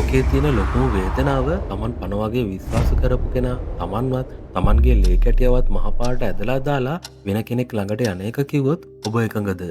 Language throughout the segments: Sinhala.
ලෝකයේ තියෙන ලොකුම වේදනාව Taman පන වගේ විශ්වාස කරපු කෙනා Tamanවත් Tamanගේ ලේ කැටියවත් මහපාරට ඇදලා දාලා වෙන කෙනෙක් ළඟට යන එක කිව්වොත් ඔබ එකඟද?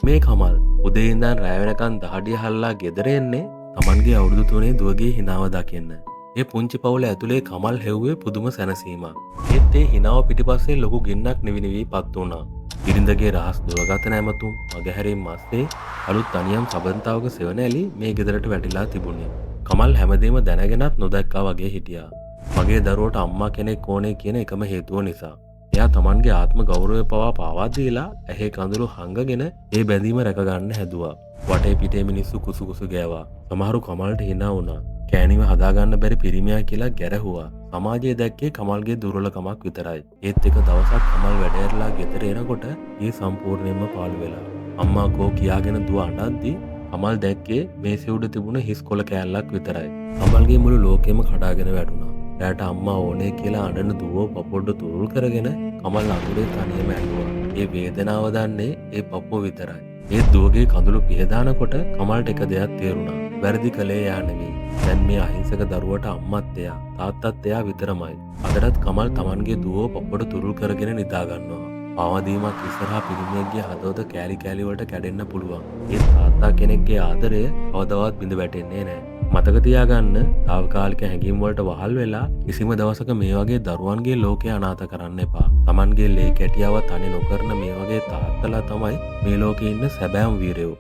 මේ කමල් උදේ ඉඳන් රැ වෙනකන් දහඩිය හල්ලා ගෙදර එන්නේ Tamanගේ අවුරුදු 3 දුවගේ හිනාව දකින්න. ඒ පුංචි පවුල ඇතුලේ කමල් හෙව්වේ පුදුම සැනසීමක්. ඒත් ඒ හිනාව පිටිපස්සේ ලොකු ගින්නක් නිවිපත් වුණා. බිරිඳගේ රහස් දුරගත නැමතුම් මගහැරීම් මැස්සේ අලුත් තනියම් සබන්තාවක සෙවණැලි මේ ගෙදරට වැටිලා තිබුණේ. කමල් හැමදේම දැනගෙනත් නොදැක්කා වගේ හිටියා. මගේ දරුවට අම්මා කෙනෙක් ඕනේ කියන එකම හේතුව නිසා. එයා Tamanගේ ආත්ම ගෞරවය පාවා දීලා ඇහි කඳුළු හංගගෙන ඒ බැඳීම රැකගන්න හැදුවා. වටේ පිටේ මිනිස්සු කුසු කුසු ගෑවා. සමහරු කමල්ට hina වුණා. කෑනිව හදාගන්න බැරි පිරිමියා කියලා ගැරහුවා. සමාජයේ දැක්කේ කමල්ගේ දුර්වලකමක් විතරයි. ඒත් එක දවසක් කමල් වැඩ ඇරලා ගෙදර එනකොට ඒ සම්පූර්ණයෙන්ම පාළු වෙලා. අම්මා කෝ කියාගෙන දුව අඬද්දි කමල් දැක්කේ මේසෙ උඩ තිබුණ හිස් කොළ කෑල්ලක් විතරයි. කමල්ගේ මුළු ලෝකෙම කඩාගෙන වැටුණා. එයාට අම්මා ඕනේ කියලා අඬන දුව පපොඩ්ඩ තුරුල් කරගෙන කමල් අඳුරේ තනියම ඇල්ලුවා. ඒ වේදනාව දන්නේ ඒ පපුව විතරයි. ඒ දුවගේ කඳුළු පිහදානකොට කමල්ට එක දෙයක් තේරුණා. වැරදි කළේ එයා නෙවෙයි. දැන් මේ අහිංසක දරුවට අම්මත් එයා, තාත්තත් එයා විතරමයි. අදටත් කමල් Tamanගේ දුවව පපොඩ තුරුල් කරගෙන නිදා ගන්නවා. පාවදීමක් ඉස්සරහා පිරිමියෙක්ගේ හදවත කෑලි කෑලි වලට කැඩෙන්න පුළුවන්. ඒ තාත්තා කෙනෙක්ගේ ආදරය කවදාවත් බිඳ වැටෙන්නේ නැහැ. මතක තියාගන්න, తాවකාලික හැඟීම් වලට වහල් වෙලා කිසිම දවසක මේ වගේ දරුවන්ගේ ලෝකය අනාථ කරන්න එපා. Tamanගේ ලේ කැටියව තනි නොකරන මේ වගේ තාත්තලා තමයි මේ ලෝකේ ඉන්න සැබෑම වීරයෝ.